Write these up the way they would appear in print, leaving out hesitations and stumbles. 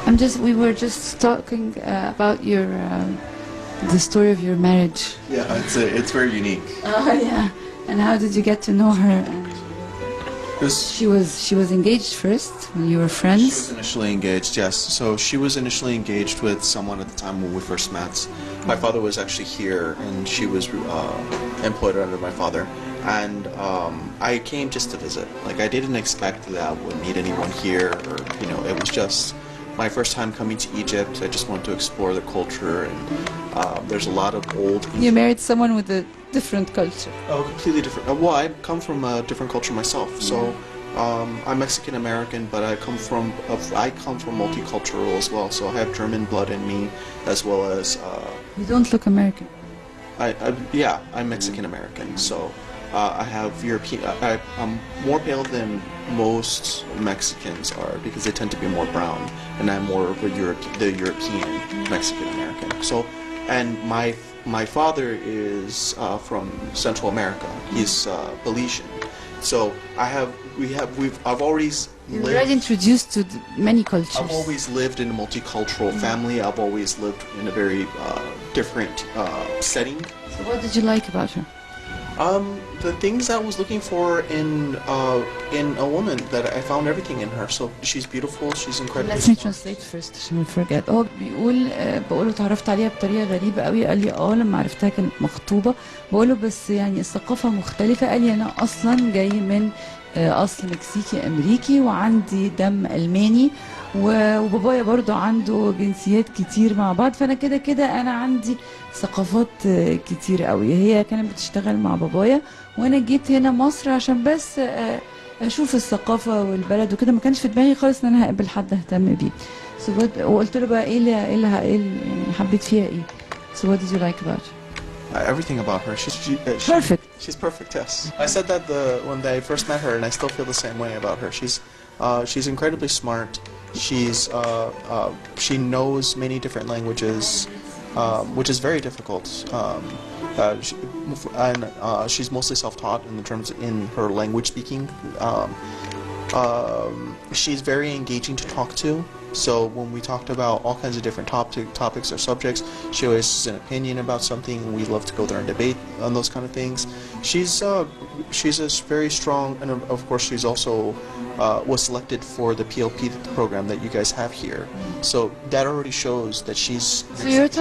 We were just talking about the story of your marriage. Yeah, it's very unique. Yeah. And how did you get to know her? She was engaged first when you were friends. She was initially engaged, yes. So she was initially engaged with someone at the time when we first met. My father was actually here, and she was employed under my father. And I came just to visit. Like, I didn't expect that I would meet anyone here, or it was just my first time coming to Egypt. I just wanted to explore the culture, and there's a lot of old. You married someone with a different culture. Oh, completely different. Well, I come from a different culture myself. So I'm Mexican American, but I come from multicultural as well. So I have German blood in me, as well as. You don't look American. I'm Mexican American. So I have European. I'm more pale than most Mexicans are because they tend to be more brown, and I'm more of the European Mexican American. So, and my father is from Central America. He's Belizean. So I've always. You're already introduced to many cultures. I've always lived in a multicultural family. I've always lived in a very different setting. So what did you like about her? The things I was looking for in a woman, that I found everything in her. So she's beautiful, she's incredible. Let me translate first عشان we forget. هو بقوله اتعرفت عليها بطريقة غريبة قوي. قال لي لما عرفتها كانت مخطوبة. بقوله بس يعني الثقافة مختلفة. قال لي أنا أصلا جاي من أصل مكسيكي أمريكي وعندي دم ألماني وبابايا برضو عنده جنسيات كتير مع بعض فأنا كده أنا عندي ثقافات كتير قوي. هي كانت بتشتغل مع بابايا وأنا جيت هنا مصر عشان بس أشوف الثقافة والبلد وكده. ما كانش في دماغي خالص إن أنا هقابل حد أهتم بيه. وقلت له بقى إيه اللي حبيت فيها إيه. So what did you like about her? Everything about her. She's perfect. She's perfect. Yes. I said that when I first met her, and I still feel the same way about her. She's incredibly smart. She knows many different languages, which is very difficult. She's mostly self-taught in her language speaking. She's very engaging to talk to. So when we talked about all kinds of different topics or subjects, she always has an opinion about something, and we love to go there and debate on those kind of things. She's a very strong, and of course she's also was selected for the PLP program that you guys have here. So that already shows that she's. So you're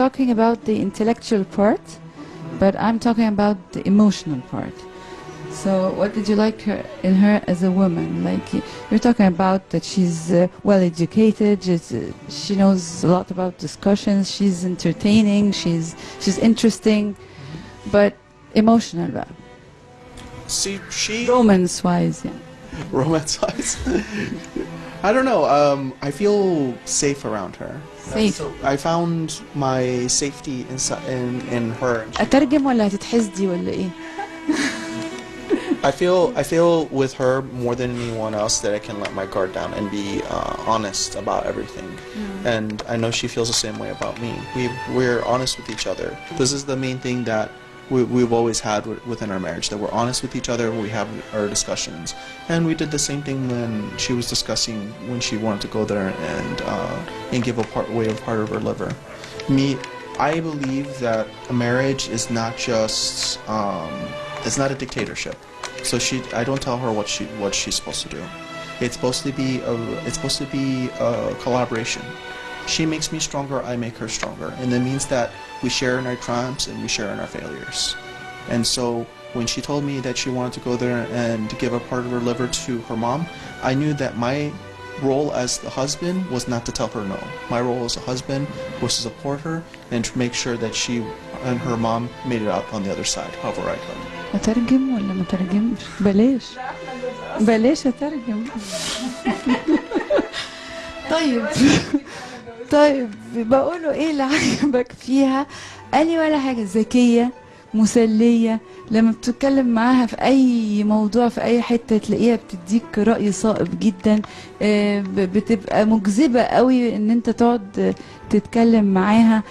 talking about the intellectual part, but I'm talking about the emotional part. So what did you like in her as a woman? Like you're talking about that she's well educated, she knows a lot about discussions, she's entertaining, she's interesting, but emotional. See, romance-wise, yeah. Romance-wise? I don't know. I feel safe around her. Safe. So I found my safety in her. أترجم ولا هتتحسدي ولا إيه؟ I feel with her more than anyone else that I can let my guard down and be honest about everything. And I know she feels the same way about me. We're honest with each other. This is the main thing that we've always had within our marriage, that we're honest with each other when we have our discussions. And we did the same thing when she was discussing when she wanted to go there and give away a part of her liver. I believe that a marriage is not just it's not a dictatorship. So I don't tell her what she's supposed to do. It's supposed to be a collaboration. She makes me stronger, I make her stronger, and that means that we share in our triumphs and we share in our failures. And so when she told me that she wanted to go there and give a part of her liver to her mom, I knew that my role as the husband was not to tell her no. My role as a husband was to support her and to make sure that she and her mom made it out on the other side, however I could. أترجم ولا ما ترجمش؟ بلاش أترجم. طيب بقوله إيه اللي عجبك فيها؟ قال لي ولا حاجة، ذكية مسلية. لما بتتكلم معاها في أي موضوع في أي حتة تلاقيها بتديك رأي صائب جدا. بتبقى مجذبة قوي إن أنت تقعد تتكلم معاها.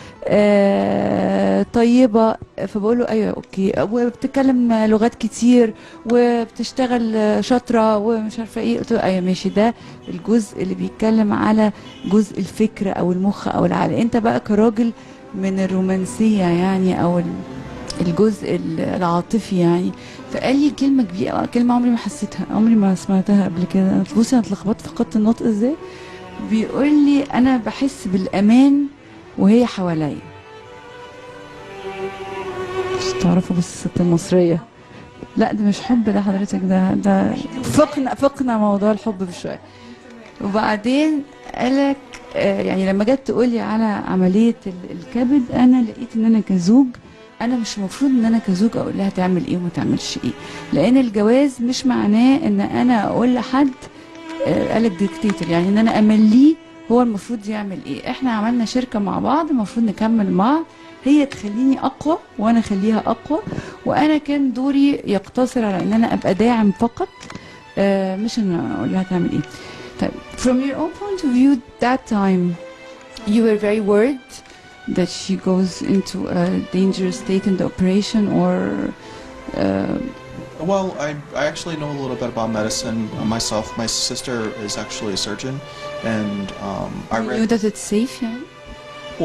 طيبة. فبقوله أيوة أوكي. وبتتكلم لغات كتير وبتشتغل شاطرة ومش عارفة إيه. قلت له أيوة ماشي، ده الجزء اللي بيتكلم على جزء الفكرة أو المخ أو العقل. أنت بقى كراجل من الرومانسية يعني أو الجزء العاطفي يعني. فقال لي كلمة كبيرة، كلمة عمري ما حسيتها، عمري ما سمعتها قبل كده. بصي أنا اتلخبطت في خط النطق إزاي. بيقول لي أنا بحس بالأمان وهي حواليا. مش تعرفوا بس الست المصرية. لا ده مش حب ده حضرتك، ده فقنا موضوع الحب بشوية. وبعدين قالك يعني لما جت تقولي على عملية الكبد، أنا لقيت إن أنا كزوج أنا مش المفروض إن أنا كزوج أقول لها تعمل إيه وما تعملش إيه، لأن الجواز مش معناه إن أنا أقول لحد قالك ديكتاتور، يعني إن أنا أمليه هو المفروض يعمل إيه. إحنا عملنا شركة مع بعض، المفروض نكمل مع هي تخليني أقوى وأنا أخليها أقوى، وأنا كان دوري يقتصر على إن أنا أبقى داعم فقط، مش إن أقول لها تعمل إيه. طيب from your own point of view that time you were very worried that she goes into a dangerous state in the operation or Well, I actually know a little bit about medicine myself. My sister is actually a surgeon, and I you knew that it's safe, yeah?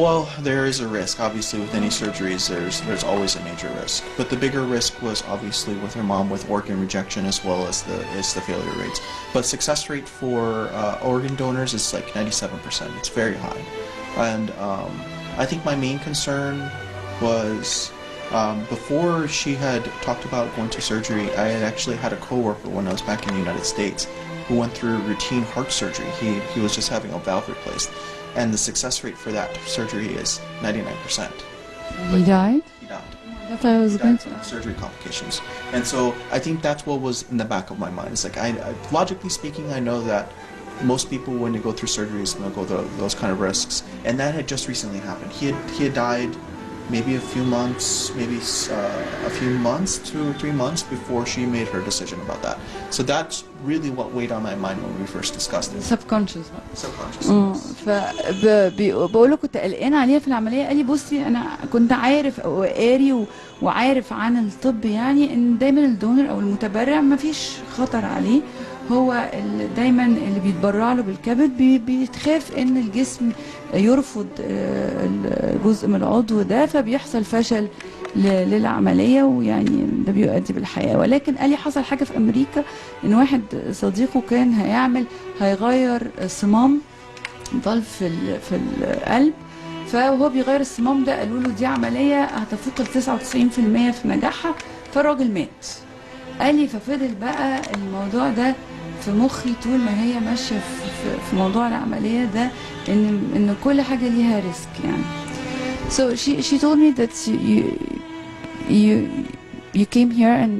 Well, there is a risk. Obviously, with any surgeries, there's always a major risk. But the bigger risk was obviously with her mom with organ rejection as well as the failure rates. But success rate for organ donors is like 97%. It's very high, and I think my main concern was before she had talked about going to surgery. I had actually had a coworker when I was back in the United States who went through routine heart surgery. He was just having a valve replaced. And the success rate for that surgery is 99%. He died? He died. I thought I was going to... surgery complications. And so I think that's what was in the back of my mind. It's like, I logically speaking, I know that most people when they go through surgeries, they'll go through those kind of risks. And that had just recently happened. He had died maybe a few months, a few months, 2 or 3 months before she made her decision about that. So that's really what weighed on my mind when we first discussed it. subconscious. Subconscious. فبقول له كنت قلقانه عليها في العمليه. قال لي بصي انا كنت عارف او قاري وعارف عن الطب يعني ان دايما الدونر او المتبرع ما فيش خطر عليه، هو دايما اللي بيتبرع له بالكبد بيتخاف ان الجسم يرفض جزء من العضو ده فبيحصل فشل للعملية، ويعني ده بيؤدي بالحياة. ولكن قال لي حصل حاجة في أمريكا إن واحد صديقه كان هيغير صمام فالف في القلب، فهو بيغير الصمام ده قالوا له دي عملية هتفوق ال 99% في نجاحها، فالراجل مات. قال لي ففضل بقى الموضوع ده في مخي طول ما هي ماشية في موضوع العملية ده إن كل حاجة ليها ريسك يعني. So she told me that you came here and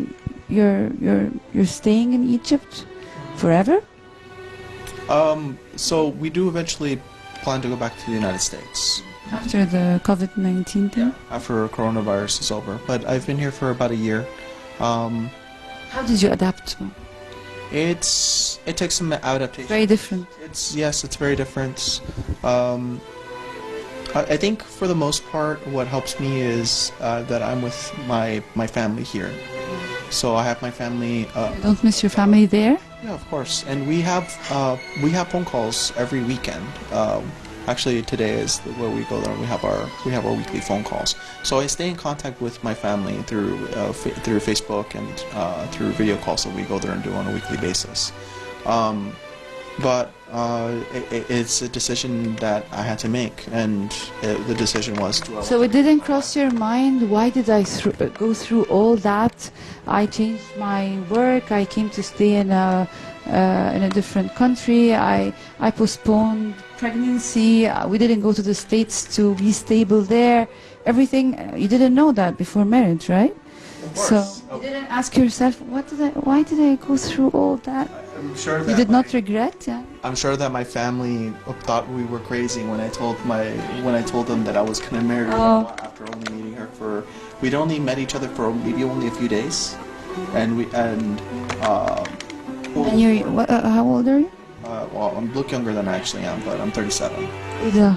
you're staying in Egypt forever? So we do eventually plan to go back to the United States. After the COVID-19 thing? Yeah, after coronavirus is over. But I've been here for about a year. How did you adapt? It takes some adaptation. Very different. It's very different. I think for the most part, what helps me is that I'm with my family here. So I have my family. You don't miss your family there? Yeah, of course. And we have phone calls every weekend. Actually, today is where we go there. And we have our weekly phone calls. So I stay in contact with my family through Facebook and through video calls that we go there and do on a weekly basis. But it's a decision that I had to make, and the decision was to. So it didn't cross your mind, why did I go through all that? I changed my work, I came to stay in a different country, I postponed pregnancy, we didn't go to the States to be stable there. Everything, you didn't know that before marriage, right? Of course. So you didn't ask yourself, why did I go through all that? I'm sure that You did not regret? Yeah? I'm sure that my family thought we were crazy when I told them that I was gonna marry her after only meeting her for we'd only met each other for maybe only a few days, and how old are you? well, I look younger than I actually am, but I'm 37. ايه ده؟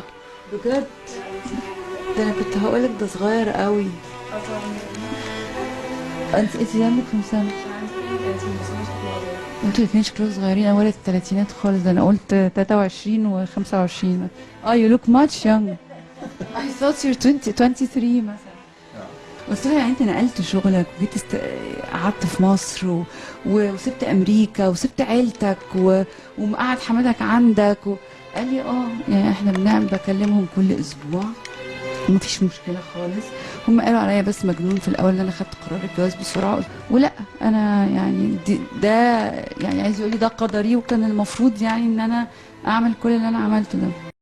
بجد ده انا كنت هقولك ده صغير قوي. انت عندك كم سنة؟ انتوا الاثنين شكلكم صغيرين، انا ولد الثلاثينات خالص، ده انا قلت 23 و25. you look much young. I thought you're 23 مثلا. قلت له يعني انت نقلت شغلك وجيت قعدت في مصر وسبت امريكا وسبت عيلتك ومقعد حمادك عندك قال لي يعني احنا بكلمهم كل اسبوع ومفيش مشكله خالص. هم قالوا عليا بس مجنون في الاول ان انا خدت قرار الجواز بسرعه، ولا انا يعني ده يعني عايز يقول لي ده قدري، وكان المفروض يعني ان انا اعمل كل اللي انا عملته ده.